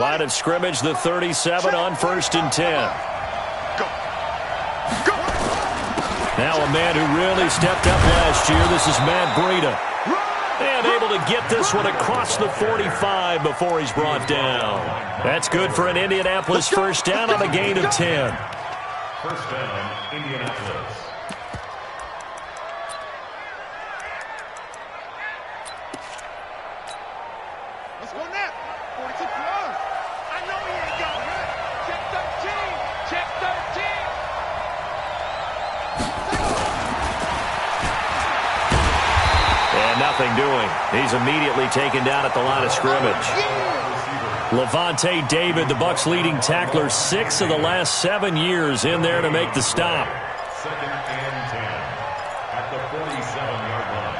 Line of scrimmage, the 37 on 1st and 10. Now a man who really stepped up last year. This is Matt Breida. And able to get this one across the 45 before he's brought down. That's good for an Indianapolis first down on a gain of 10. First down, Indianapolis. Let's go now. 42 plus. I know he ain't got it. Check 13. Check 13. And nothing doing. He's immediately taken down at the line of scrimmage. Levante David, the Bucs' leading tackler, 6 of the last 7 years in there to make the stop. Second and 10 at the 47-yard line.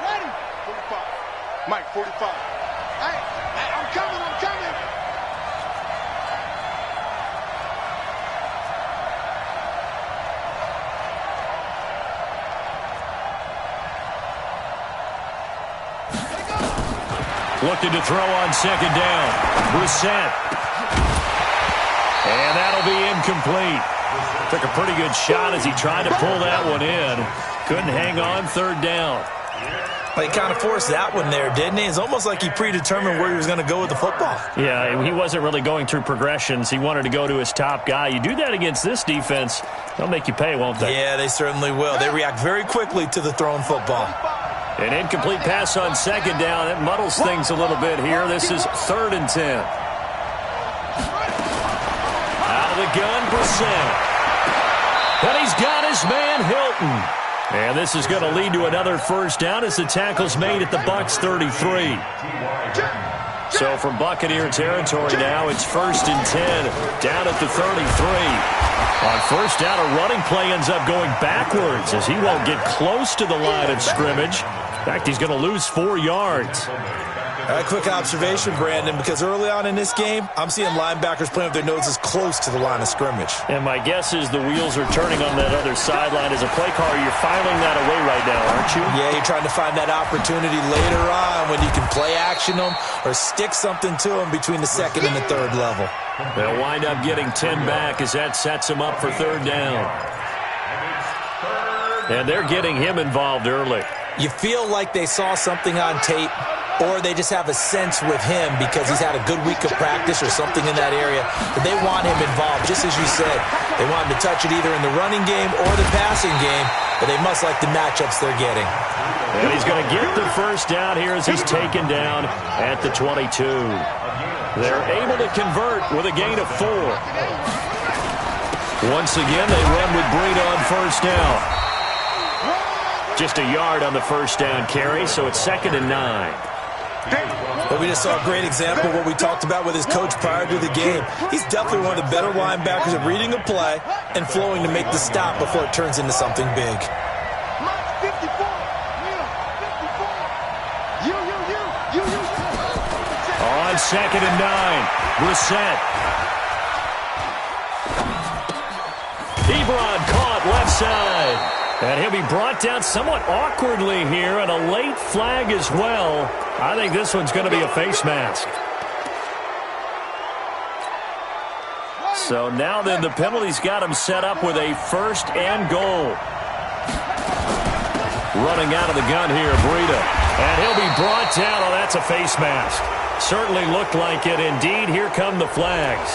Ready? 45. Mike, 45. Hey, I'm coming, I'm coming. Looking to throw on second down. Brissett. And that'll be incomplete. Took a pretty good shot as he tried to pull that one in. Couldn't hang on, third down. Well, he kind of forced that one there, didn't he? It's almost like he predetermined where he was going to go with the football. Yeah, he wasn't really going through progressions. He wanted to go to his top guy. You do that against this defense, they'll make you pay, won't they? Yeah, they certainly will. They react very quickly to the thrown football. An incomplete pass on second down. It muddles things a little bit here. This is 3rd and 10. Out of the gun, Brissett. And he's got his man, Hilton. And this is going to lead to another first down as the tackle's made at the Bucs 33. So from Buccaneer territory now, it's 1st and 10 down at the 33. On first down, a running play ends up going backwards as he won't get close to the line of scrimmage. In fact, he's going to lose 4 yards. A quick observation, Brandon, because early on in this game, I'm seeing linebackers playing with their noses close to the line of scrimmage. And my guess is the wheels are turning on that other sideline. As a play caller, you're filing that away right now, aren't you? Yeah, you're trying to find that opportunity later on when you can play action them or stick something to them between the 2nd and the 3rd level. They'll wind up getting 10 back as that sets them up for 3rd down. And they're getting him involved early. You feel like they saw something on tape, or they just have a sense with him because he's had a good week of practice or something in that area that they want him involved, just as you said. They want him to touch it either in the running game or the passing game, but they must like the matchups they're getting. And he's going to get the first down here as he's taken down at the 22. They're able to convert with a gain of 4. Once again, they run with Breida on first down. Just a yard on the first down carry, so it's 2nd and 9. But we just saw a great example of what we talked about with his coach prior to the game. He's definitely one of the better linebackers at reading a play and flowing to make the stop before it turns into something big. On 2nd and 9, Brissett. Ebron caught left side. And he'll be brought down somewhat awkwardly here, and a late flag as well. I think this one's going to be a face mask. So now then, the penalty's got him set up with a 1st and goal. Running out of the gun here, Breida. And he'll be brought down. Oh, that's a face mask. Certainly looked like it. Indeed, here come the flags.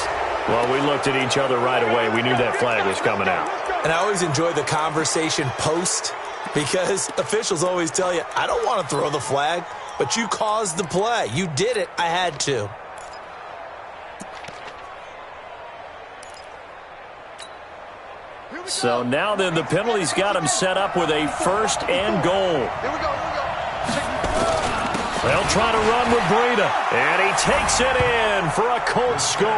Well, we looked at each other right away. We knew that flag was coming out. And I always enjoy the conversation post because officials always tell you, I don't want to throw the flag, but you caused the play. You did it. I had to. So now then, the penalty's got him set up with a 1st and goal. They'll try to run with Breida, and he takes it in for a Colts score.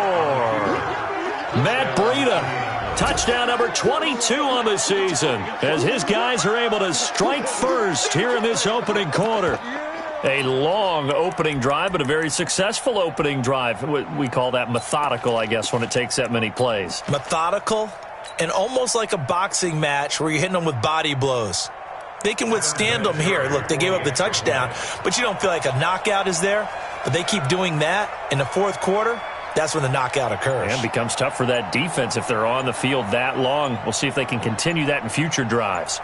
Matt Breida. Touchdown number 22 on the season as his guys are able to strike first here in this opening quarter. A long opening drive, but a very successful opening drive. We call that methodical, I guess, when it takes that many plays. Methodical and almost like a boxing match where you're hitting them with body blows. They can withstand them here. Look, they gave up the touchdown, but you don't feel like a knockout is there. But they keep doing that in the fourth quarter. That's when the knockout occurs. And it becomes tough for that defense if they're on the field that long. We'll see if they can continue that in future drives.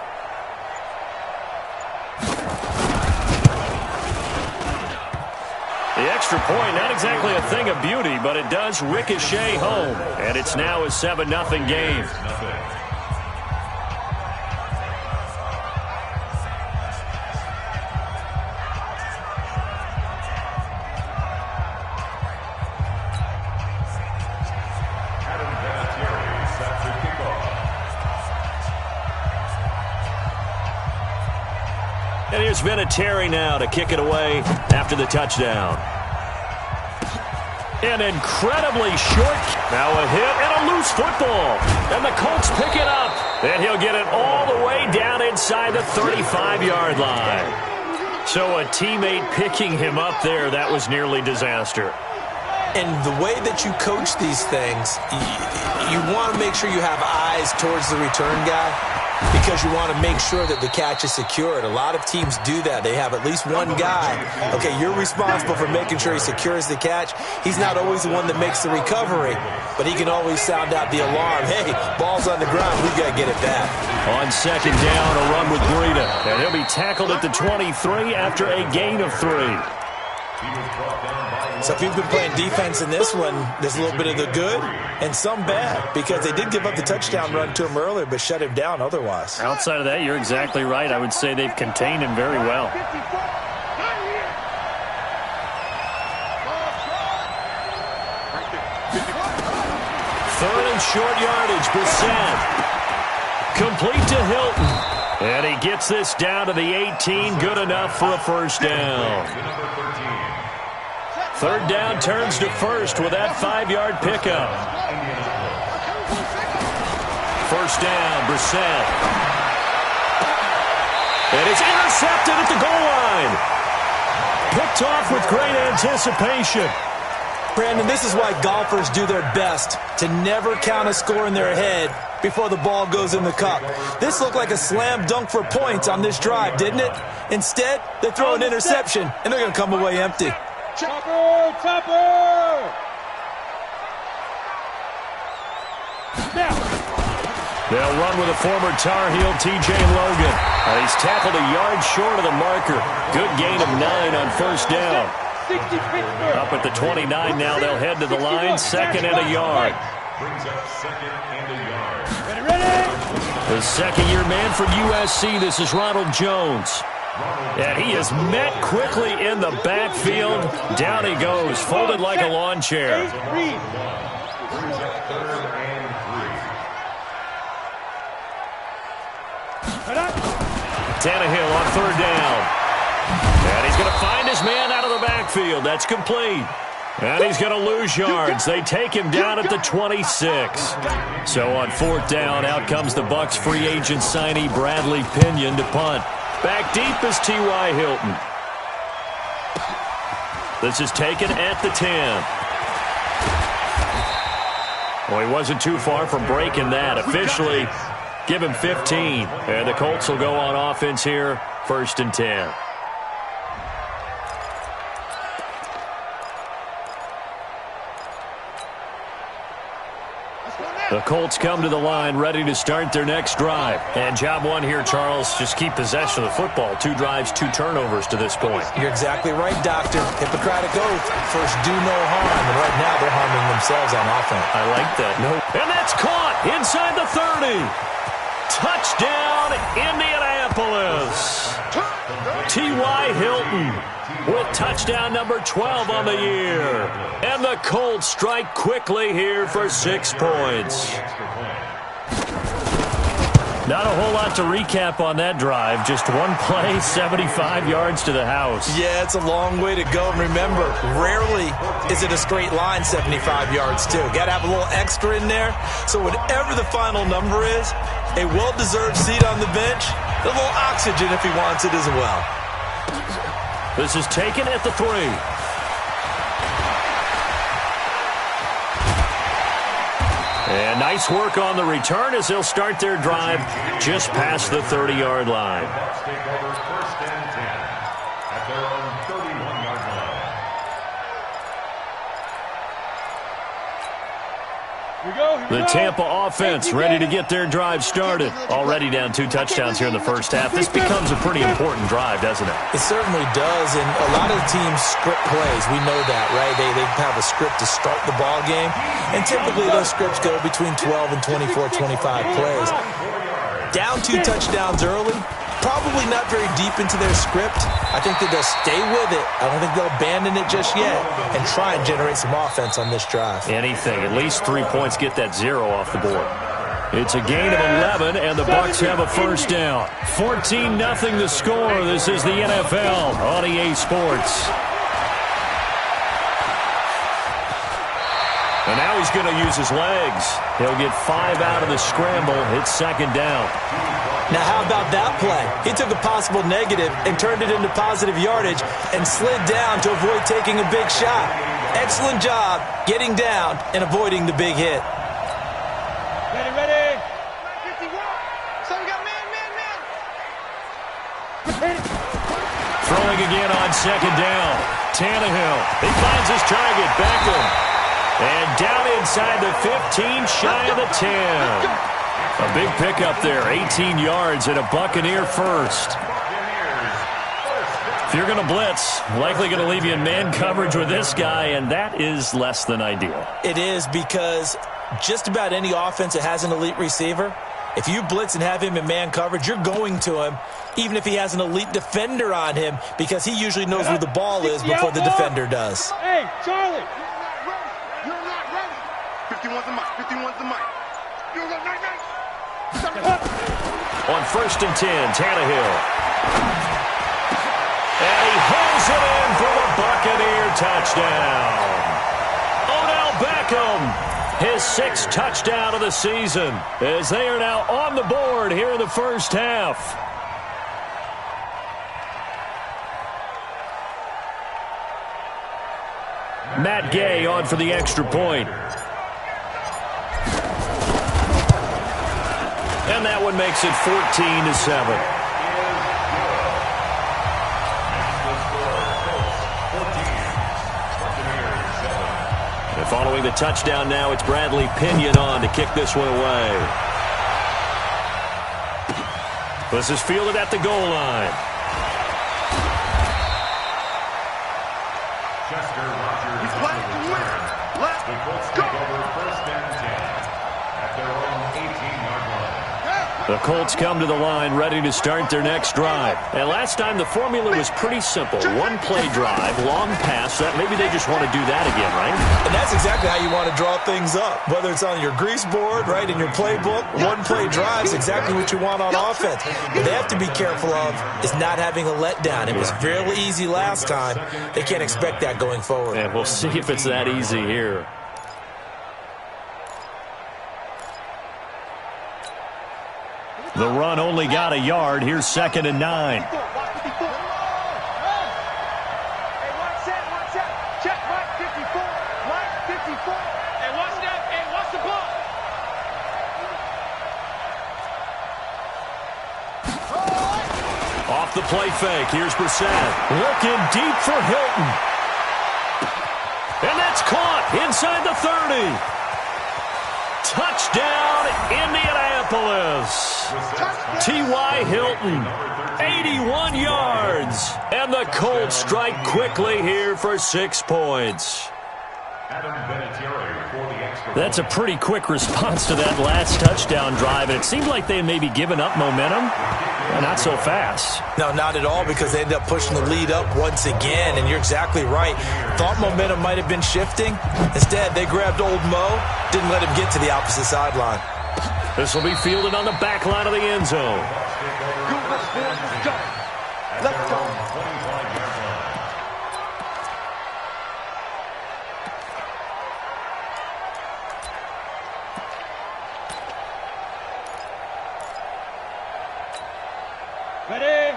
The extra point, not exactly a thing of beauty, but it does ricochet home. And it's now a 7-0 game. And here's Vinatieri now to kick it away after the touchdown. An incredibly short. Now a hit and a loose football. And the Colts pick it up. And he'll get it all the way down inside the 35-yard line. So a teammate picking him up there, that was nearly disaster. And the way that you coach these things, you want to make sure you have eyes towards the return guy because you want to make sure that the catch is secured. A lot of teams do that. They have at least one guy. Okay, you're responsible for making sure he secures the catch. He's not always the one that makes the recovery, but he can always sound out the alarm. Hey, ball's on the ground. We've got to get it back. On second down, a run with Breida. And he'll be tackled at the 23 after a gain of 3. So if you've been playing defense in this one, there's a little bit of the good and some bad because they did give up the touchdown run to him earlier but shut him down otherwise. Outside of that, you're exactly right. I would say they've contained him very well. Third and short yardage, Brissett. Complete to Hilton. And he gets this down to the 18, good enough for a first down. Third down turns to first with that 5-yard pickup. First down, Brissett. And it's intercepted at the goal line. Picked off with great anticipation. Brandon, this is why golfers do their best to never count a score in their head before the ball goes in the cup. This looked like a slam dunk for points on this drive, didn't it? Instead, they throw an interception, and they're going to come away empty. Chopper! Chopper! Now. They'll run with a former Tar Heel, T.J. Logan. He's tackled a yard short of the marker. Good gain of 9 on first down. Up at the 29 now, they'll head to the line. Second and a yard. Brings up second and a yard. Ready? The second-year man from USC, this is Ronald Jones. And he is met quickly in the backfield. Down he goes, folded like a lawn chair. Tannehill on third down. And he's going to find his man out of the backfield. That's complete. And he's going to lose yards. They take him down at the 26. So on fourth down, out comes the Bucs free agent signee Bradley Pinion to punt. Back deep is T.Y. Hilton. This is taken at the 10. Well, he wasn't too far from breaking that. Officially, give him 15. And the Colts will go on offense here, first and 10. The Colts come to the line ready to start their next drive. And job one here, Charles, just keep possession of the football. 2 drives, 2 turnovers to this point. You're exactly right, Doctor. Hippocratic oath. First, do no harm. And right now, they're harming themselves on offense. I like that. And that's caught inside the 30. Touchdown, Indianapolis. T.Y. Hilton with touchdown number 12 on the year. And the Colts strike quickly here for 6 points. Not a whole lot to recap on that drive. Just one play, 75 yards to the house. Yeah, it's a long way to go. And remember, rarely is it a straight line 75 yards, too. Got to have a little extra in there. So whatever the final number is, a well-deserved seat on the bench, a little oxygen if he wants it as well. This is taken at the 3. And And nice work on the return as they'll start their drive just past the 30-yard line. Bucks take over first and 10 at their own 31-yard line. The Tampa offense ready to get their drive started. Already down 2 touchdowns here in the first half. This becomes a pretty important drive, doesn't it? It certainly does, and a lot of the teams script plays. We know that, right? They have a script to start the ball game, and typically those scripts go between 12 and 24, 25 plays. Down 2 touchdowns early, probably not very deep into their script. I think that they'll stay with it. I don't think they'll abandon it just yet and try and generate some offense on this drive. Anything. At least 3 points, get that 0 off the board. It's a gain of 11, and the Bucks have a first down. 14-0 the score. This is the NFL on EA Sports. And now he's going to use his legs. He'll get 5 out of the scramble. It's second down. Now, how about that play? He took a possible negative and turned it into positive yardage and slid down to avoid taking a big shot. Excellent job getting down and avoiding the big hit. Ready. 51. So we got man. Throwing again on second down. Tannehill. He finds his target. Beckham. And down inside the 15, shy of the 10. A big pickup there, 18 yards and a Buccaneer first. If you're going to blitz, likely going to leave you in man coverage with this guy, and that is less than ideal. It is, because just about any offense that has an elite receiver, if you blitz and have him in man coverage, you're going to him, even if he has an elite defender on him, because he usually knows where the ball is before the defender does. Hey, Charlie. You're not ready. 51's the mic. 51's the mic. You're not ready. On first and 10, Tannehill. And he holds it in for the Buccaneer touchdown. Odell Beckham, his 6th touchdown of the season, as they are now on the board here in the first half. Matt Gay on for the extra point. And that one makes it 14-7. And following the touchdown now, it's Bradley Pinion on to kick this one away. This is fielded at the goal line. He's playing to win. Let's go. First and 10 at their own 18-yard line. The Colts come to the line ready to start their next drive. And last time the formula was pretty simple. One play drive, long pass. Maybe they just want to do that again, right? And that's exactly how you want to draw things up. Whether it's on your grease board, right, in your playbook, one play drive is exactly what you want on offense. What they have to be careful of is not having a letdown. It was fairly easy last time. They can't expect that going forward. And we'll see if it's that easy here. The run only got a yard. Here's second and 9. Hey, one set. Check, Mike 54. Mike 54. Hey, watch that. Hey, watch the ball. Off the play fake. Here's Brissett. Looking deep for Hilton. And that's caught inside the 30. Touchdown, Indianapolis. T.Y. Hilton, 81 yards. And the Colts strike quickly here for 6 points. That's a pretty quick response to that last touchdown drive. And it seemed like they may be giving up momentum. Well, not so fast. No, not at all, because they ended up pushing the lead up once again. And you're exactly right. Thought momentum might have been shifting. Instead, they grabbed old Mo, didn't let him get to the opposite sideline. This will be fielded on the back line of the end zone. Let's go.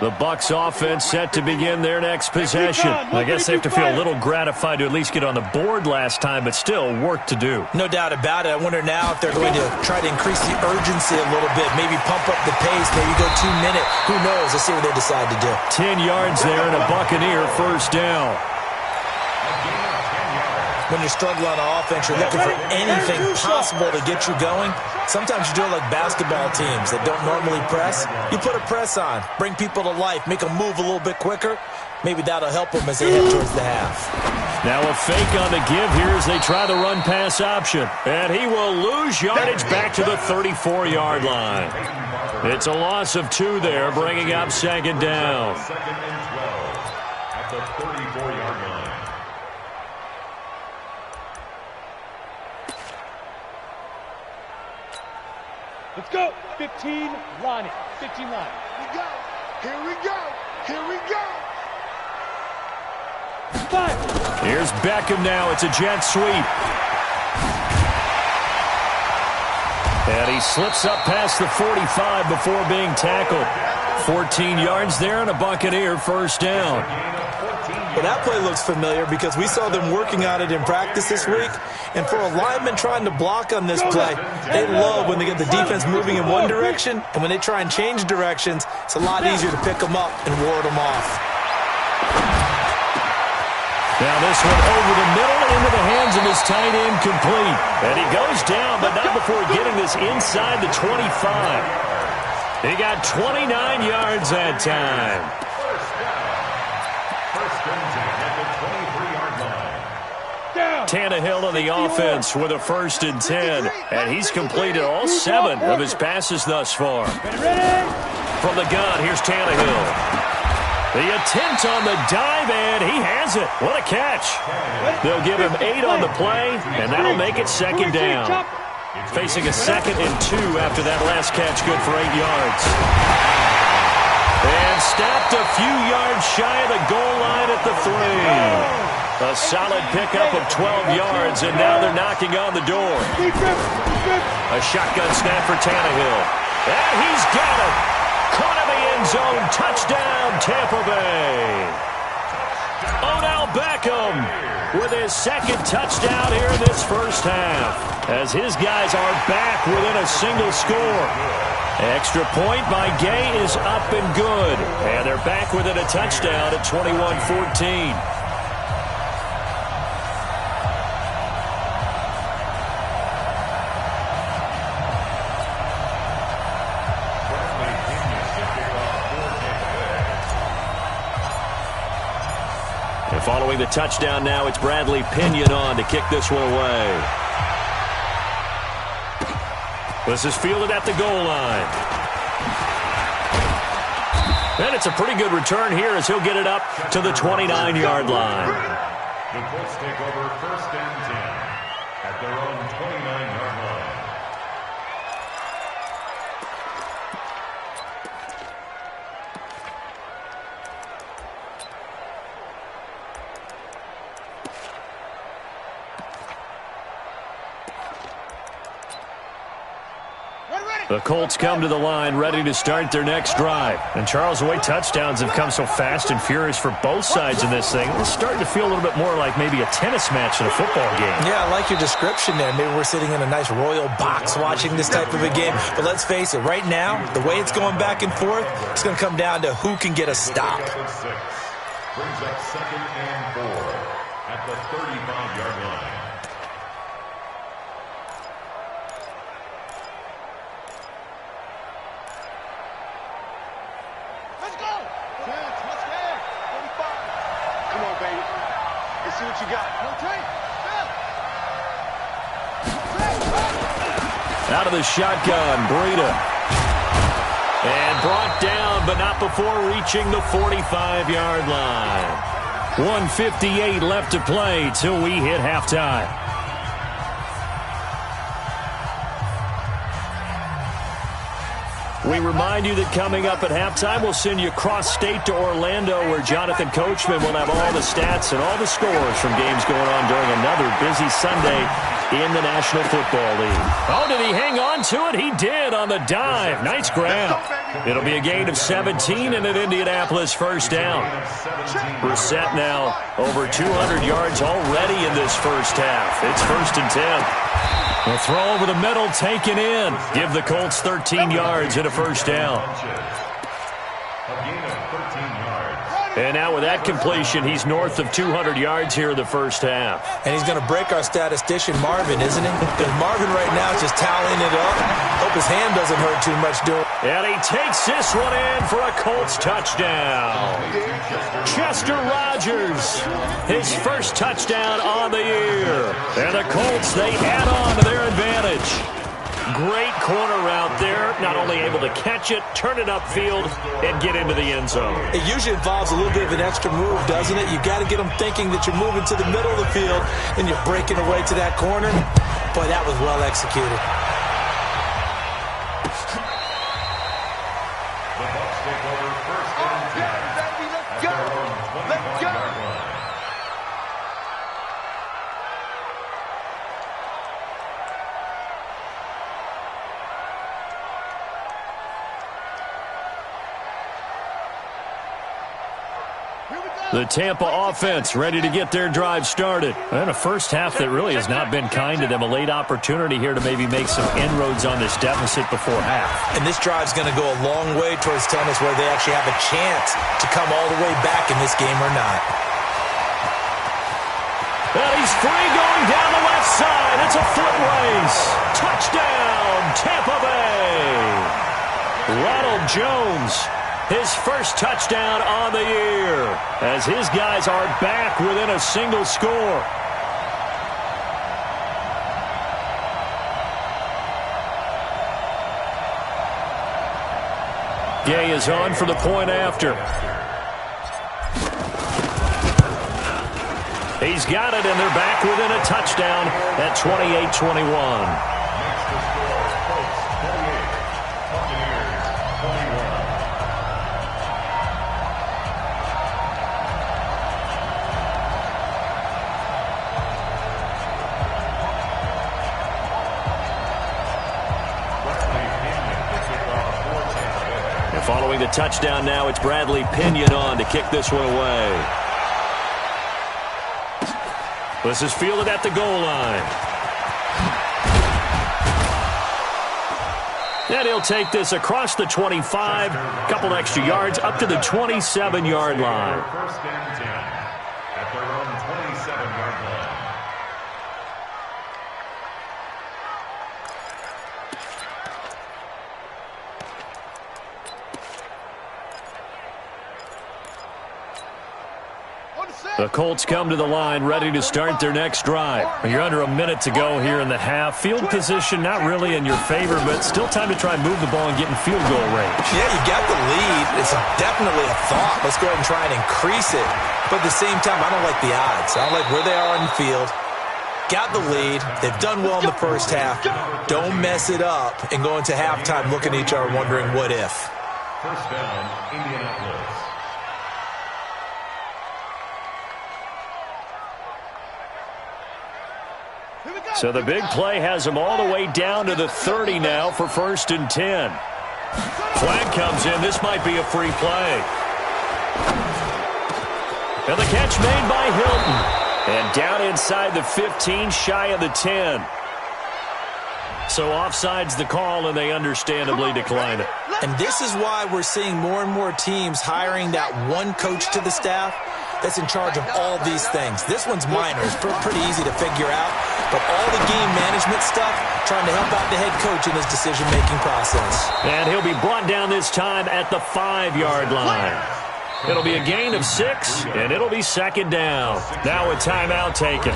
The Bucs offense set to begin their next possession. I guess they have to feel a little gratified to at least get on the board last time, but still work to do. No doubt about it. I wonder now if they're going to try to increase the urgency a little bit, maybe pump up the pace, maybe go 2 minute. Who knows? Let's see what they decide to do. 10 yards there and a Buccaneer first down. When you're struggling on offense, you're looking for anything possible to get you going. Sometimes you do it like basketball teams that don't normally press. You put a press on, bring people to life, make them move a little bit quicker. Maybe that'll help them as they head towards the half. Now a fake on the give here as they try the run-pass option. And he will lose yardage back to the 34-yard line. It's a loss of 2 there, bringing up second down. Second and 12 at the 34-yard line. Let's go. 15 line. 15 line. Here we go. Here we go. Here we go. 5. Here's Beckham now. It's a jet sweep. And he slips up past the 45 before being tackled. 14 yards there and a Buccaneer first down. Well, that play looks familiar because we saw them working on it in practice this week. And for a lineman trying to block on this play, they love when they get the defense moving in one direction. And when they try and change directions, it's a lot easier to pick them up and ward them off. Now this one over the middle into the hands of his tight end complete. And he goes down, but not before getting this inside the 25. He got 29 yards that time. Tannehill on the offense with a 1st and 10. And he's completed all 7 of his passes thus far. From the gun, here's Tannehill. The attempt on the dive, and he has it. What a catch. They'll give him 8 on the play, and that'll make it second down. Facing a 2nd and 2 after that last catch, good for 8 yards. And stopped a few yards shy of the goal line at the 3. A solid pickup of 12 yards, and now they're knocking on the door. A shotgun snap for Tannehill. And he's got it. Caught in the end zone. Touchdown, Tampa Bay. Odell Beckham with his 2nd touchdown here in this first half, as his guys are back within a single score. Extra point by Gay is up and good. And they're back within a touchdown at 21-14. Following the touchdown now, it's Bradley Pinion on to kick this one away. This is fielded at the goal line. And it's a pretty good return here as he'll get it up to the 29-yard line. The Colts take over 1st and 10 at their own 29-yard line. The Colts come to the line ready to start their next drive. And Charles, the way touchdowns have come so fast and furious for both sides in this thing, it's starting to feel a little bit more like maybe a tennis match in a football game. Yeah, I like your description there. Maybe we're sitting in a nice royal box watching this type of a game. But let's face it, right now, the way it's going back and forth, it's going to come down to who can get a stop. Brings up 2nd and 4 at the 35-yard line. See what you got. Out of the shotgun, Breida. And brought down, but not before reaching the 45-yard line. 1:58 left to play till we hit halftime. We remind you that coming up at halftime, we'll send you cross-state to Orlando, where Jonathan Coachman will have all the stats and all the scores from games going on during another busy Sunday in the National Football League. Oh, did he hang on to it? He did on the dive. Nice grab. It'll be a gain of 17 and an Indianapolis first down. Brissett now over 200 yards already in this first half. It's 1st and 10. The throw over the middle, taken in. Give the Colts 13 yards and a first down. And now with that completion, he's north of 200 yards here in the first half. And he's going to break our statistician, Marvin, isn't he? Because Marvin right now is just tallying it up. Hope his hand doesn't hurt too much doing it. And he takes this one in for a Colts touchdown. Chester Rogers, his first touchdown on the year. And the Colts, they add on to their advantage. Great corner route there. Not only able to catch it, turn it upfield, and get into the end zone. It usually involves a little bit of an extra move, doesn't it? You've got to get them thinking that you're moving to the middle of the field, and you're breaking away to that corner. Boy, that was well executed. The Bucs take over 1st and 10. Baby, let's go. Let's go. The Tampa offense ready to get their drive started. And a first half that really has not been kind to them. A late opportunity here to maybe make some inroads on this deficit before half. And this drive's going to go a long way towards telling us whether they actually have a chance to come all the way back in this game or not. And he's free going down the left side. It's a foot race. Touchdown, Tampa Bay. Ronald Jones, his first touchdown on the year, as his guys are back within a single score. Gay is on for the point after. He's got it, and they're back within a touchdown at 28-21. Following the touchdown now, it's Bradley Pinion on to kick this one away. This is fielded at the goal line. And he'll take this across the 25, couple extra yards, up to the 27-yard line. 1st and 10 at their own 27-yard line. The Colts come to the line ready to start their next drive. You're under a minute to go here in the half. Field position not really in your favor, but still time to try and move the ball and get in field goal range. Yeah, you got the lead. It's definitely a thought. Let's go ahead and try and increase it. But at the same time, I don't like the odds. I don't like where they are on the field. Got the lead. They've done well in the first half. Don't mess it up and go into halftime looking at each other wondering what if. First down, Indianapolis. So the big play has them all the way down to the 30 now for 1st and 10. Flag comes in. This might be a free play. And the catch made by Hilton. And down inside the 15, shy of the 10. So offside's the call, and they understandably decline it. And this is why we're seeing more and more teams hiring that one coach to the staff that's in charge of all these things. This one's minor. It's pretty easy to figure out. But all the game management stuff, trying to help out the head coach in his decision-making process. And he'll be brought down this time at the 5-yard line. It'll be a gain of 6, and it'll be 2nd down. Now a timeout taken.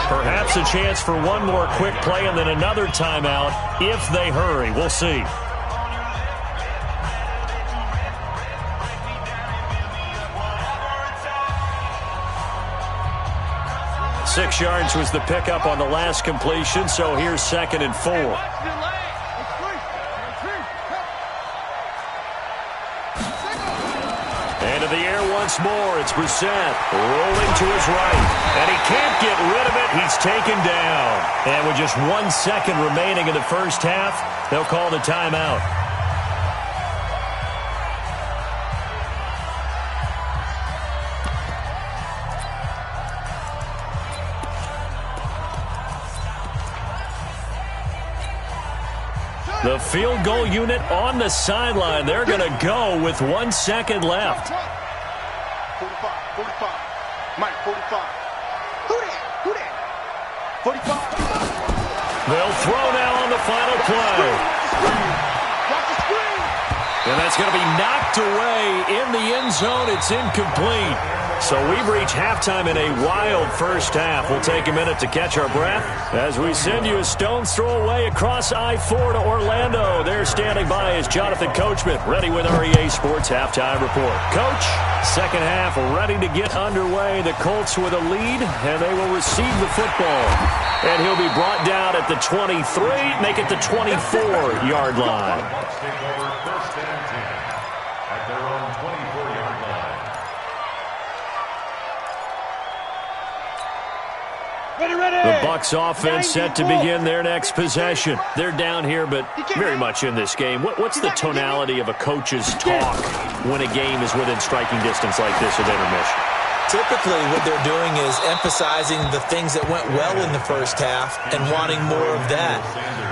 Perhaps a chance for one more quick play and then another timeout if they hurry. We'll see. 6 yards was the pickup on the last completion, so here's 2nd and 4. Into the air once more. It's Brissett rolling to his right. And he can't get rid of it. He's taken down. And with just 1 second remaining in the first half, they'll call the timeout. The field goal unit on the sideline. They're going to go with 1 second left. 45, 45. Mike, 45. Who that? Who that? 45. They'll throw now on the final play. Watch the screen. And that's going to be knocked away in the end zone. It's incomplete. So we've reached halftime in a wild first half. We'll take a minute to catch our breath as we send you a stone's throw away across I-4 to Orlando. There standing by is Jonathan Coachman, ready with our EA Sports Halftime Report. Coach, second half ready to get underway. The Colts with a lead, and they will receive the football. And he'll be brought down at the 23, make it the 24-yard line. Bucks take over first and 10 at their own 24-yard line. The Bucks offense set to begin their next possession. They're down here, but very much in this game. What's the tonality of a coach's talk when a game is within striking distance like this of intermission? Typically, what they're doing is emphasizing the things that went well in the first half and wanting more of that.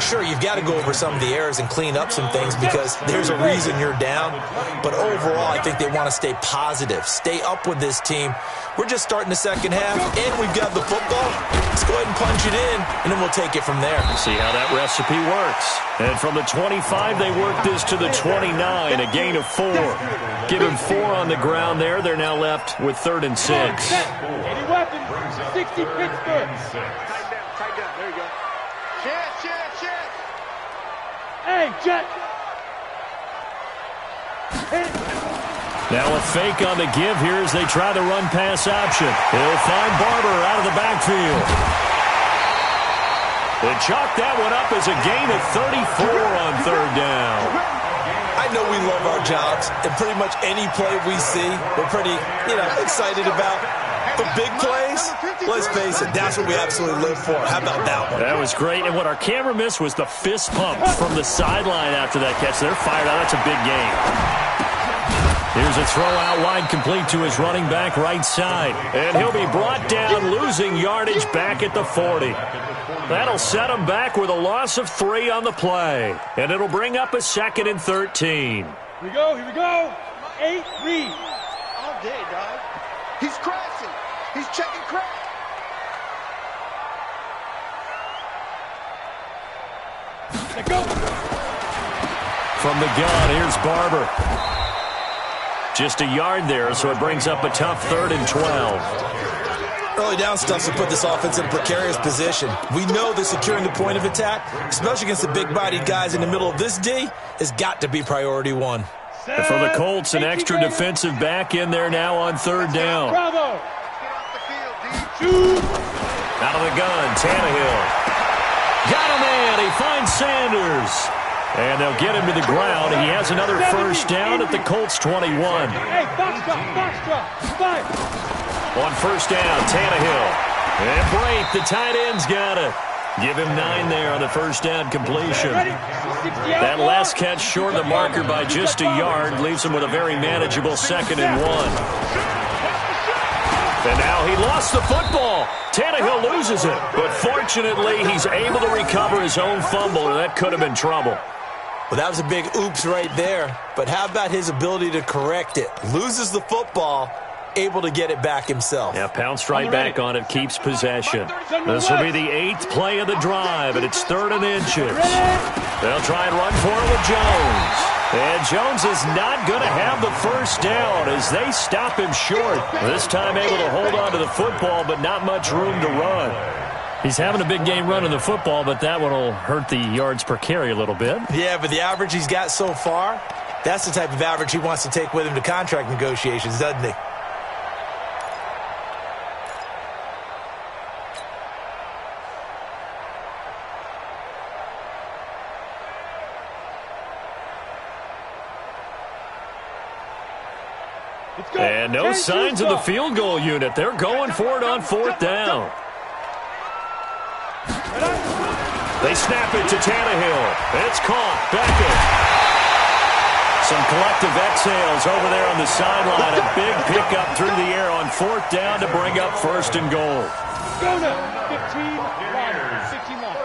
Sure, you've got to go over some of the errors and clean up some things because there's a reason you're down. But overall, I think they want to stay positive, stay up with this team. We're just starting the second half, and we've got the football. Let's go ahead and punch it in, and then we'll take it from there. See how that recipe works. And from the 25, they work this to the 29, a gain of 4. Give him 4 on the ground there. They're now left with 3rd and 6. 80 weapons, 60 Pittsburgh. Tight down, there you go. Chance. Hey, Jet. Now a fake on the give here as they try the run-pass option. He'll find Barber out of the backfield. They chalk that one up as a gain of 34 on 3rd down. I know we love our jobs, and pretty much any play we see, we're pretty, excited about. But big plays, let's face it, that's what we absolutely live for. How about that one? That was great, and what our camera missed was the fist pump from the sideline after that catch. They're fired out. That's a big game. Here's a throw out wide, complete to his running back right side. And he'll be brought down, losing yardage back at the 40. That'll set him back with a loss of 3 on the play. And it'll bring up a 2nd and 13. Here we go. 8 read. All day, dog. He's crashing. He's checking crack. Let go. From the gun, here's Barber. Just a yard there, so it brings up a tough 3rd and 12. Early down stuff to put this offense in a precarious position. We know that securing the point of attack, especially against the big-bodied guys in the middle of this D, has got to be priority 1. And for the Colts, an extra defensive back in there now on 3rd down. Bravo. Out of the gun, Tannehill. Got him in. He finds Sanders. And they'll get him to the ground. He has another first down at the Colts 21. Hey, box drop. 5. On first down, Tannehill. And Brate, the tight end's got it. Give him 9 there on the first down completion. That last catch short of the marker by just a yard leaves him with a very manageable 2nd and 1. And now he lost the football. Tannehill loses it. But fortunately, he's able to recover his own fumble, and that could have been trouble. Well, that was a big oops right there. But how about his ability to correct it? Loses the football, able to get it back himself. Yeah, pounced right back on it, keeps possession. This will be the 8th play of the drive, and it's 3rd and inches. They'll try and run for it with Jones. And Jones is not going to have the first down as they stop him short. This time able to hold on to the football, but not much room to run. He's having a big game running the football, but that one will hurt the yards per carry a little bit. Yeah, but the average he's got so far, that's the type of average he wants to take with him to contract negotiations, doesn't he? And no signs of the field goal unit. They're going for it on 4th down. They snap it to Tannehill. It's caught. Beckett. Some collective exhales over there on the sideline. A big pickup through the air on 4th down to bring up 1st and goal. Go now. 15 line. 16 line.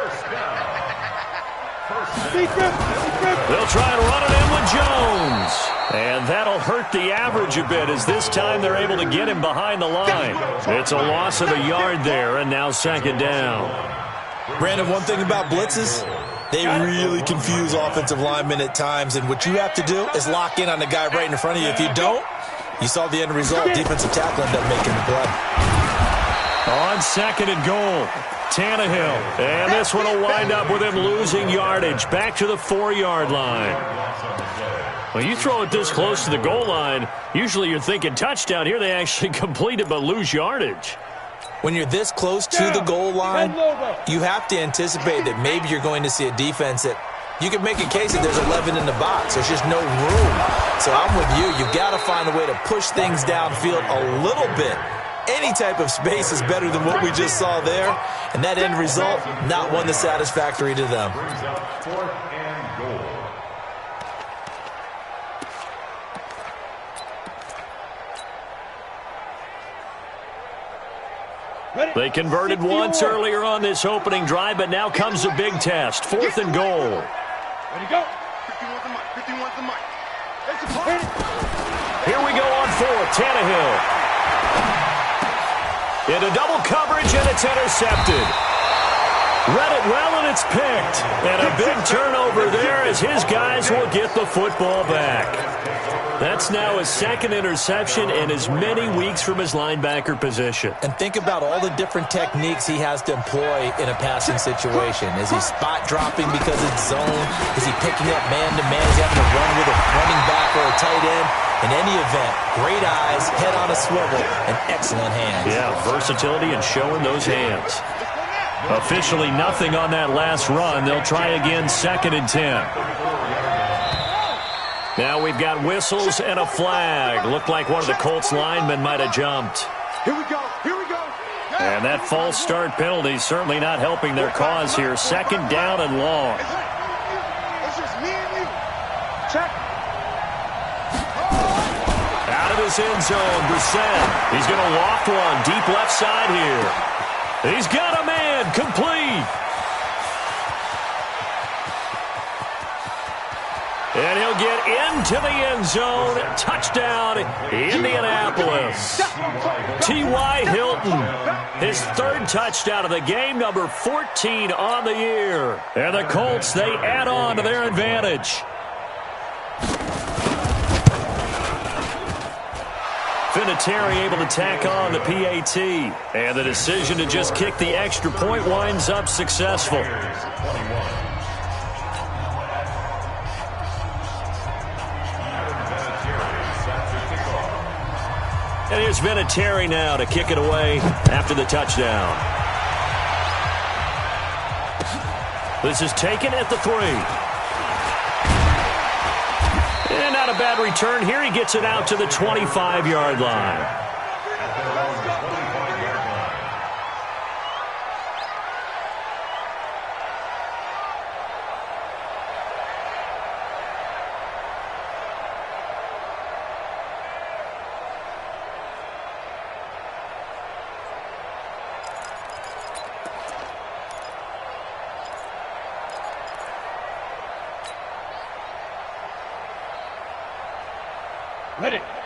They'll try and run it in with Jones. And that'll hurt the average a bit as this time they're able to get him behind the line. It's a loss of a yard there, and now 2nd down. Brandon, one thing about blitzes, they really confuse offensive linemen at times, and what you have to do is lock in on the guy right in front of you. If you don't, you saw the end result. Defensive tackle ended up making the play. On 2nd and goal, Tannehill. And this one will wind up with him losing yardage. Back to the 4-yard line. Well, you throw it this close to the goal line, usually you're thinking touchdown. Here they actually complete it but lose yardage. When you're this close to the goal line, you have to anticipate that maybe you're going to see a defense that you can make a case that there's 11 in the box. There's just no room. So I'm with you. You've got to find a way to push things downfield a little bit. Any type of space is better than what we just saw there. And that end result, not one that's satisfactory to them. Brings up 4th and goal. They converted once earlier on this opening drive, but now comes a big test. 4th and goal. Ready, go. 51's the mic. 51's the mic. Here we go on 4th. Tannehill. Into double coverage, and it's intercepted. Read it well, and it's picked. And a big turnover there as his guys will get the football back. That's now his 2nd interception and as many weeks from his linebacker position. And think about all the different techniques he has to employ in a passing situation. Is he spot dropping because it's zone? Is he picking up man-to-man? Is he having to run with a running back or a tight end? In any event, great eyes, head on a swivel, and excellent hands. Yeah, versatility and showing those hands. Officially nothing on that last run. They'll try again 2nd and 10. Now we've got whistles and a flag. Looked like one of the Colts linemen might have jumped. Here we go. Here we go. And that false start penalty certainly not helping their cause here. 2nd down and long. It's just me and you. Check. Out of his end zone, Brissett. He's going to loft one deep left side here. He's got a man complete. And he'll get into the end zone. Touchdown, Indianapolis. T.Y. Hilton, his 3rd touchdown of the game, number 14 on the year. And the Colts, they add on to their advantage. Vinatieri able to tack on the PAT. And the decision to just kick the extra point winds up successful. And here's Vinatieri now to kick it away after the touchdown. This is taken at the 3. And not a bad return here. He gets it out to the 25-yard line.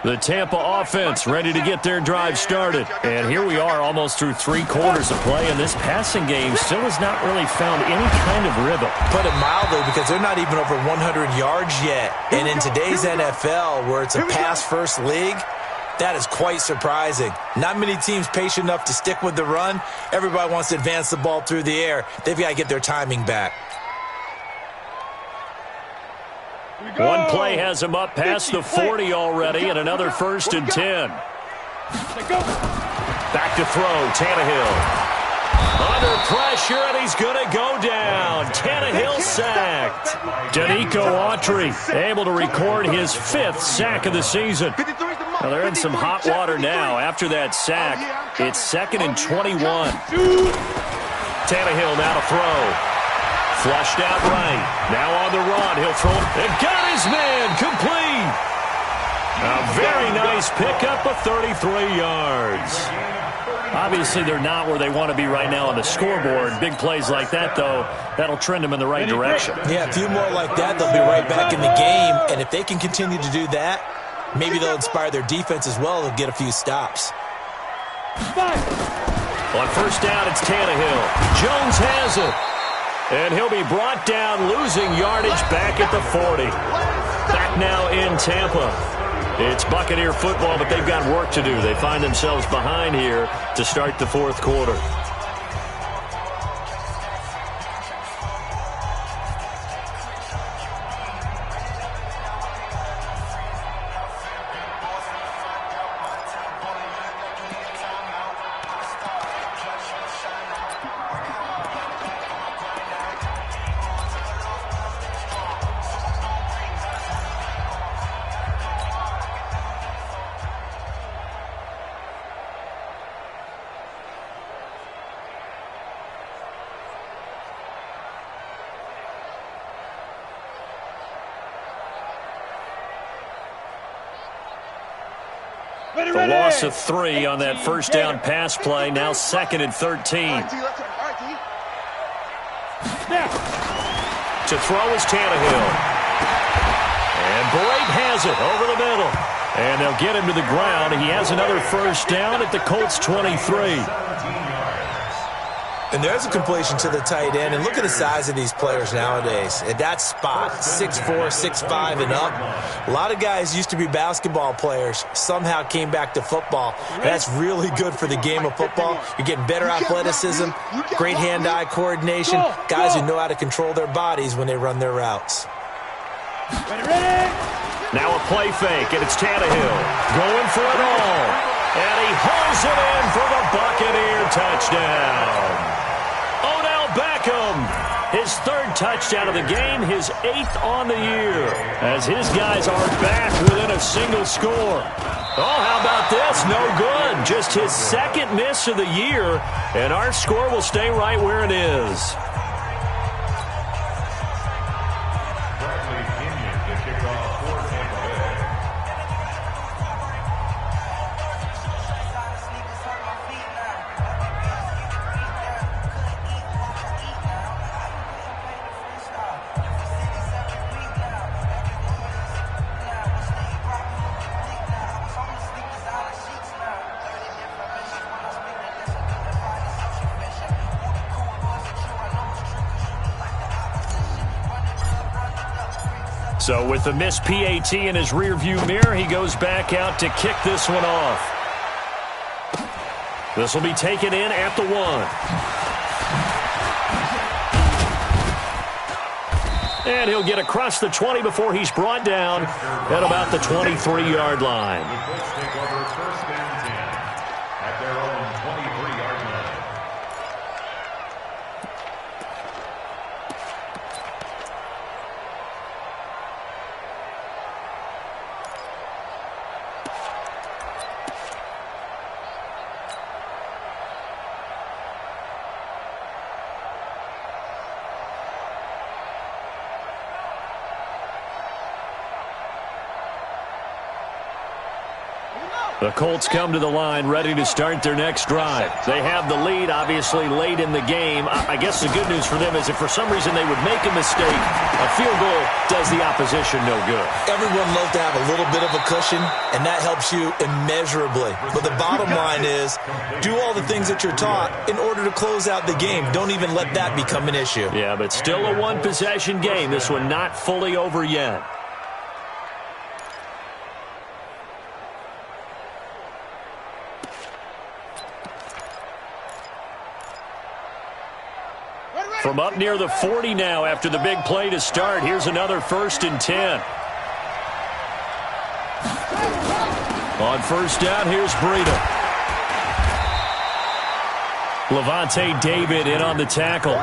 The Tampa offense ready to get their drive started. And here we are almost through 3 quarters of play, and this passing game still has not really found any kind of rhythm. Put it mildly, because they're not even over 100 yards yet. And in today's NFL, where it's a pass-first league, that is quite surprising. Not many teams patient enough to stick with the run. Everybody wants to advance the ball through the air. They've got to get their timing back. One play has him up past the 40 already, and another 1st and 10. Back to throw, Tannehill. Under pressure, and he's going to go down. Tannehill sacked. Danico Autry able to record his 5th sack of the season. Well, they're in some hot water now. After that sack, it's 2nd and 21. Tannehill now to throw. Flushed out right. Now on the run. He'll throw it. And got his man. Complete. A very nice pickup of 33 yards. Obviously, they're not where they want to be right now on the scoreboard. Big plays like that, though, that'll trend them in the right direction. Yeah, a few more like that, they'll be right back in the game. And if they can continue to do that, maybe they'll inspire their defense as well to get a few stops. On first down, it's Tannehill. Jones has it. And he'll be brought down, losing yardage back at the 40. Back now in Tampa. It's Buccaneer football, but they've got work to do. They find themselves behind here to start the fourth quarter. The loss of 3 on that first down pass play. Now 2nd and 13. To throw is Tannehill. And Brate has it over the middle. And they'll get him to the ground. He has another first down at the Colts 23. And there's a completion to the tight end. And look at the size of these players nowadays. At that spot, 6'4", 6'5", and up. A lot of guys used to be basketball players, somehow came back to football. And that's really good for the game of football. You're getting better athleticism, great hand-eye coordination, guys who know how to control their bodies when they run their routes. Now a play fake, and it's Tannehill going for it all. And he hauls it in for the Buccaneer touchdown. His 3rd touchdown of the game, his 8th on the year, as his guys are back within a single score. Oh, how about this? No good. Just his 2nd miss of the year, and our score will stay right where it is. So with the missed PAT in his rearview mirror, he goes back out to kick this one off. This will be taken in at the 1. And he'll get across the 20 before he's brought down at about the 23-yard line. The Colts take over first and 10 at their own 23-yard line. The Colts come to the line ready to start their next drive. They have the lead, obviously, late in the game. I guess the good news for them is if for some reason they would make a mistake, a field goal does the opposition no good. Everyone loves to have a little bit of a cushion, and that helps you immeasurably. But the bottom line is, do all the things that you're taught in order to close out the game. Don't even let that become an issue. Yeah, but still a one-possession game. This one not fully over yet. From up near the 40 now after the big play to start. Here's another 1st and 10. On first down, here's Breida. Levante David in on the tackle.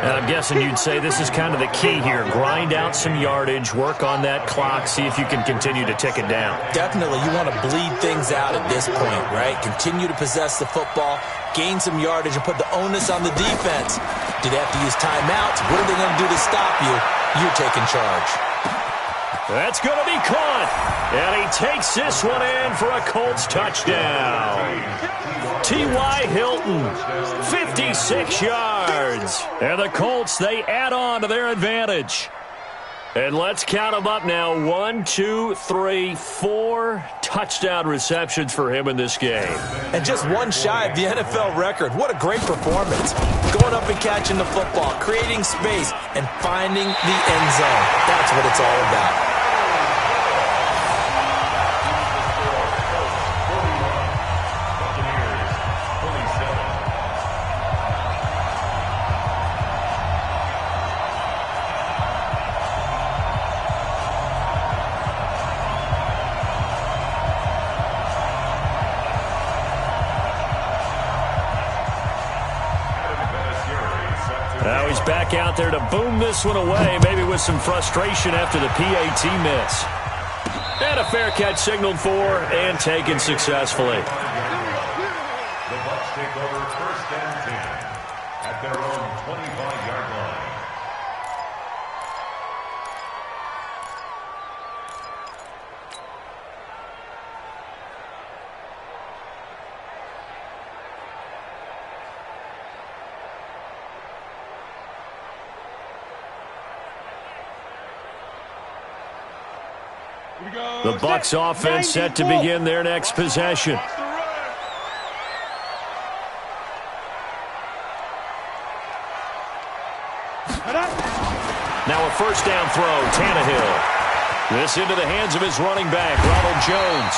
And I'm guessing you'd say this is kind of the key here. Grind out some yardage, work on that clock, see if you can continue to tick it down. Definitely. You want to bleed things out at this point, right? Continue to possess the football, gain some yardage, and put the onus on the defense. Do they have to use timeouts? What are they going to do to stop you? You're taking charge. That's going to be caught. And he takes this one in for a Colts touchdown. T.Y. Hilton, 56 yards. And the Colts, they add on to their advantage. And let's count them up now. 1, 2, 3, 4 touchdown receptions for him in this game. And just one shy of the NFL record. What a great performance. Going up and catching the football, creating space, and finding the end zone. That's what it's all about. Now he's back out there to boom this one away, maybe with some frustration after the PAT miss. And a fair catch signaled for and taken successfully. The Bucs take over 1st and 10 at their own 25-yard line. The Bucs offense set to begin their next possession. Now a first down throw, Tannehill. This into the hands of his running back, Ronald Jones.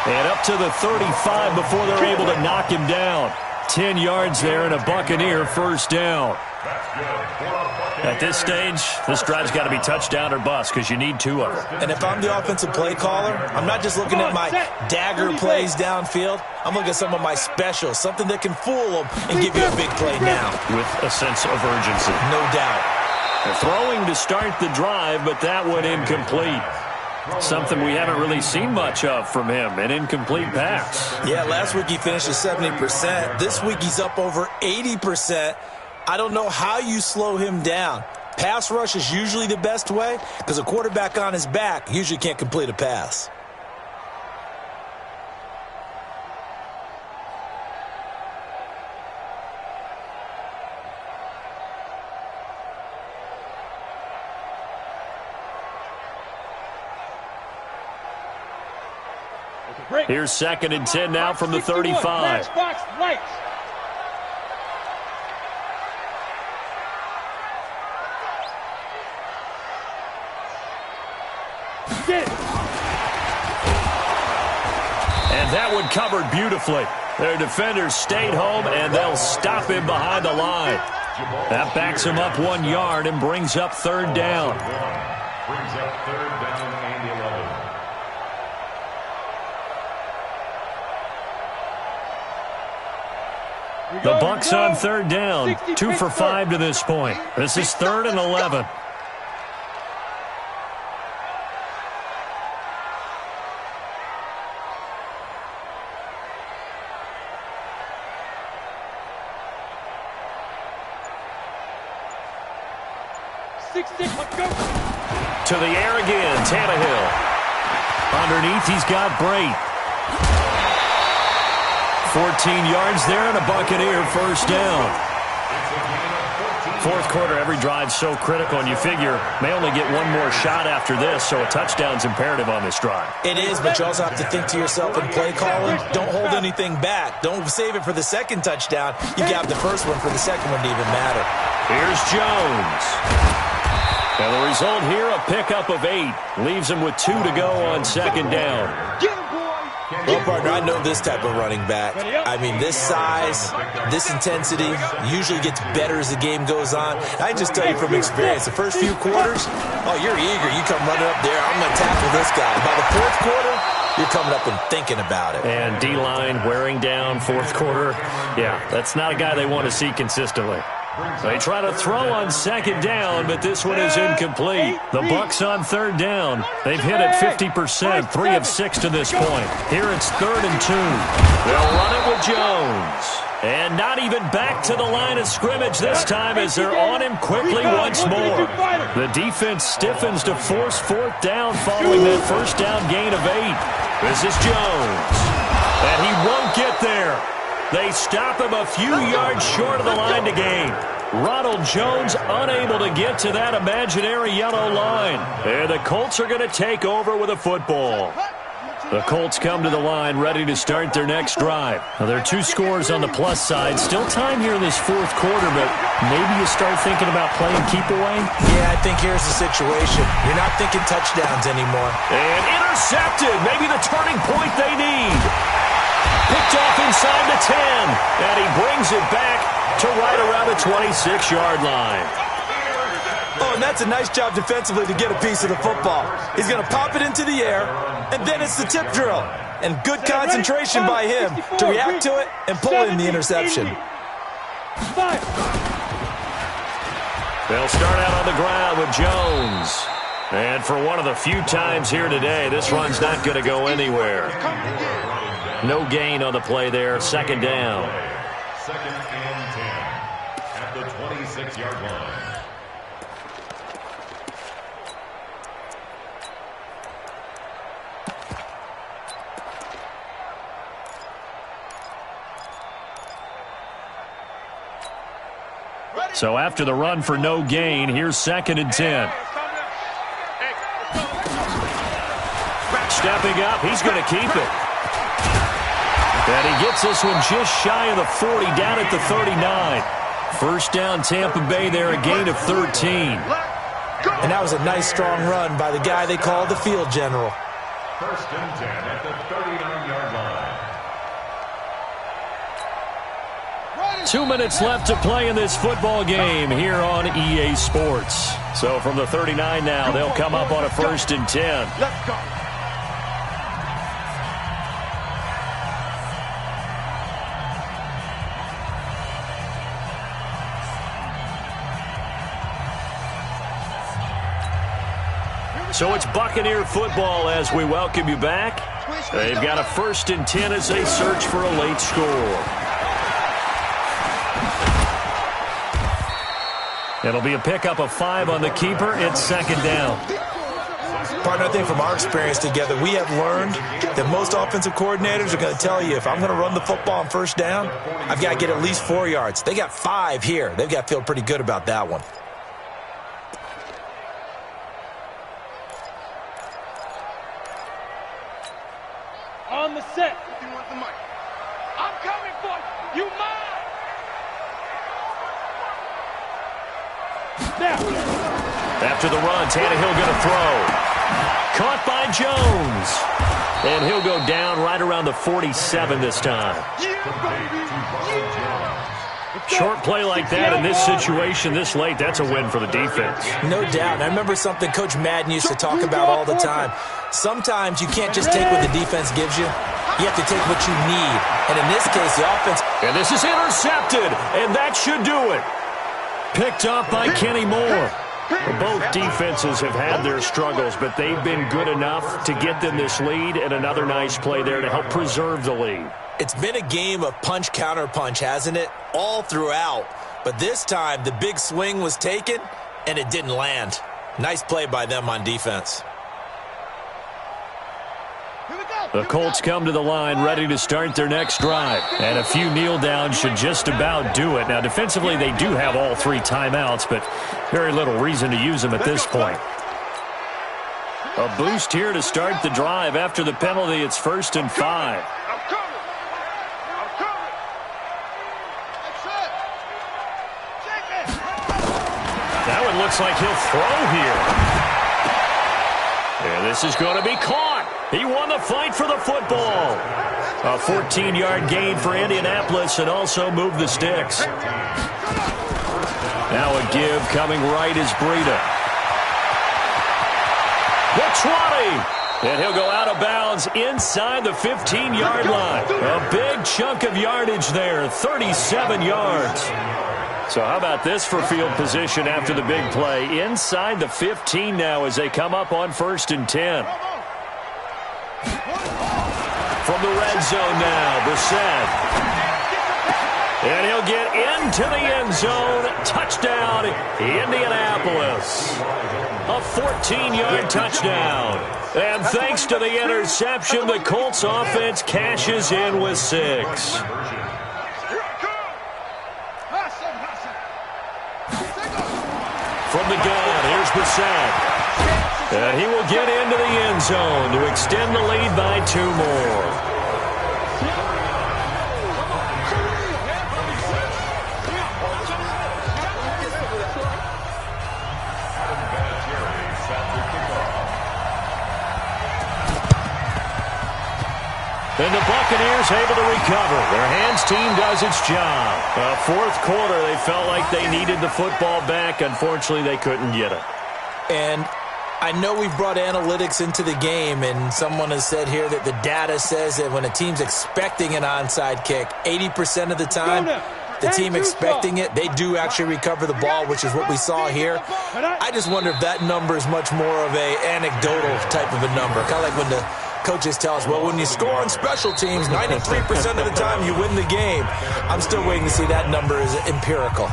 And up to the 35 before they're able to knock him down. 10 yards there and a Buccaneer first down. At this stage, this drive's got to be touchdown or bust because you need 2 of them. And if I'm the offensive play caller, I'm not just looking at my dagger plays downfield. I'm looking at some of my specials, something that can fool them and give you a big play now. With a sense of urgency. No doubt. They're throwing to start the drive, but that one incomplete. Something we haven't really seen much of from him, an incomplete pass. Yeah, last week he finished at 70%. This week he's up over 80%. I don't know how you slow him down. Pass rush is usually the best way because a quarterback on his back usually can't complete a pass. Here's 2nd and 10 now from the 35. And that one covered beautifully. Their defenders stayed home, and they'll stop him behind the line. That backs him up 1 yard and brings up 3rd down. Brings up 3rd down and 11. The Bucs on 3rd down, 2 for 5 to this point. This is 3rd and 11. To the air again, Tannehill. Underneath, he's got Brait. 14 yards there and a Buccaneer first down. 4th quarter, every drive so critical, and you figure may only get one more shot after this, so a touchdown's imperative on this drive. It is, but you also have to think to yourself in play calling, don't hold anything back. Don't save it for the 2nd touchdown. You got the first one for the 2nd one to even matter. Here's Jones. And the result here, a pickup of 8. Leaves him with 2 to go on 2nd down. Well, partner, I know this type of running back. I mean, this size, this intensity usually gets better as the game goes on. I just tell you from experience, the first few quarters, oh, you're eager. You come running up there, I'm going to tackle this guy. By the 4th quarter, you're coming up and thinking about it. And D-line wearing down 4th quarter. Yeah, that's not a guy they want to see consistently. They try to throw on second down, but this one is incomplete. The Bucs on third down. They've hit it 50%, 3 of 6 to this point. Here it's 3rd and 2. They'll run it with Jones. And not even back to the line of scrimmage this time as they're on him quickly once more. The defense stiffens to force 4th down following that first down gain of 8. This is Jones. And he won't get there. They stop him a few yards short of the line to gain. Ronald Jones unable to get to that imaginary yellow line. And the Colts are going to take over with a football. The Colts come to the line ready to start their next drive. Now, there are 2 scores on the plus side. Still time here in this 4th quarter, but maybe you start thinking about playing keep away? Yeah, I think here's the situation. You're not thinking touchdowns anymore. And intercepted. Maybe the turning point they need. Picked off inside the 10. And he brings it back to right around the 26-yard line. Oh, and that's a nice job defensively to get a piece of the football. He's going to pop it into the air, and then it's the tip drill. And good concentration by him to react to it and pull in the interception. They'll start out on the ground with Jones. And for one of the few times here today, this run's not going to go anywhere. No gain on the play there, 2nd down. 2nd and 10 at the 26-yard line. So after the run for no gain, here's 2nd and 10. Stepping up, he's going to keep it. And he gets this one just shy of the 40, down at the 39. First down, Tampa Bay there, a gain of 13. And that was a nice, strong run by the guy they call the field general. 1st and 10 at the 39-yard line. 2 minutes left to play in this football game here on EA Sports. So from the 39 now, they'll come up on a 1st and 10. Let's go. So it's Buccaneer football as we welcome you back. They've got a 1st and 10 as they search for a late score. It'll be a pickup of 5 on the keeper. It's 2nd down. Partner, I think from our experience together, we have learned that most offensive coordinators are going to tell you, if I'm going to run the football on 1st down, I've got to get at least 4 yards. They got 5 here. They've got to feel pretty good about that one. On the set. You want the mic? I'm coming for you. You mine. Now. After the run, Tannehill going to throw. Caught by Jones. And he'll go down right around the 47 this time. Short play like that in this situation this late, that's a win for the defense. No doubt. And I remember something Coach Madden used to talk about all the time. Sometimes you can't just take what the defense gives you. You have to take what you need. And in this case, the offense... And this is intercepted, and that should do it. Picked up by Kenny Moore. Both defenses have had their struggles, but they've been good enough to get them this lead, and another nice play there to help preserve the lead. It's been a game of punch-counter-punch, hasn't it? All throughout. But this time, the big swing was taken, and it didn't land. Nice play by them on defense. The Colts come to the line ready to start their next drive. And a few kneel downs should just about do it. Now, defensively, they do have all 3 timeouts, but very little reason to use them at this point. A boost here to start the drive. After the penalty, it's 1st and 5. That one looks like he'll throw here. And this is going to be caught. He won the fight for the football. A 14-yard gain for Indianapolis and also moved the sticks. Now a give coming right is Breida. The 20. And he'll go out of bounds inside the 15-yard line. A big chunk of yardage there, 37 yards. So how about this for field position after the big play? Inside the 15 now as they come up on 1st and 10. From the red zone now, Brissett. And he'll get into the end zone. Touchdown, Indianapolis. A 14-yard touchdown. And thanks to the interception, the Colts offense cashes in with 6. From the gun, here's Brissett. And he will get into the end zone to extend the lead by 2 more. And the Buccaneers able to recover. Their hands team does its job. Fourth quarter, they felt like they needed the football back. Unfortunately, they couldn't get it. And I know we've brought analytics into the game, and someone has said here that the data says that when a team's expecting an onside kick, 80% of the time, the team expecting it, they do actually recover the ball, which is what we saw here. I just wonder if that number is much more of a anecdotal type of a number, kind of like when the coaches tell us, well, when you score on special teams, 93% of the time you win the game. I'm still waiting to see that number is empirical.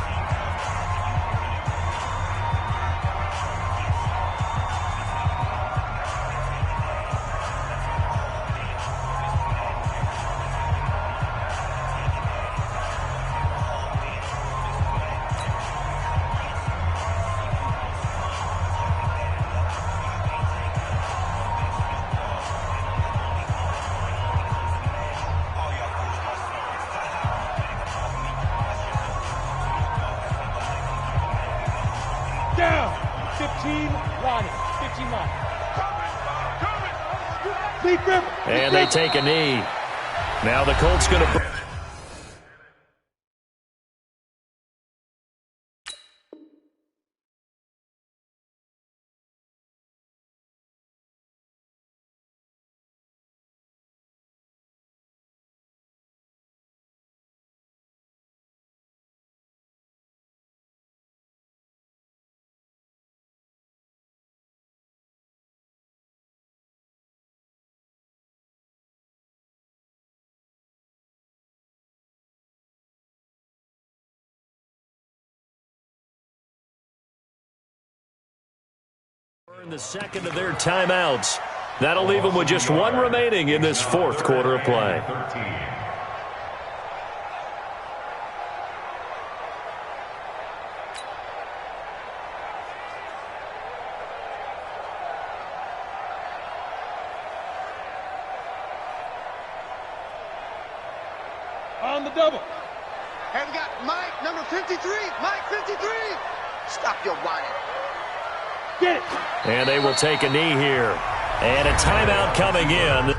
And they take a knee. Now the Colts going to... in the second of their timeouts. That'll leave them with just 1 remaining in this fourth quarter of play. On the double. And we got Mike, number 53. Mike, 53. Stop your whining. Get it. And they will take a knee here. And a timeout coming in.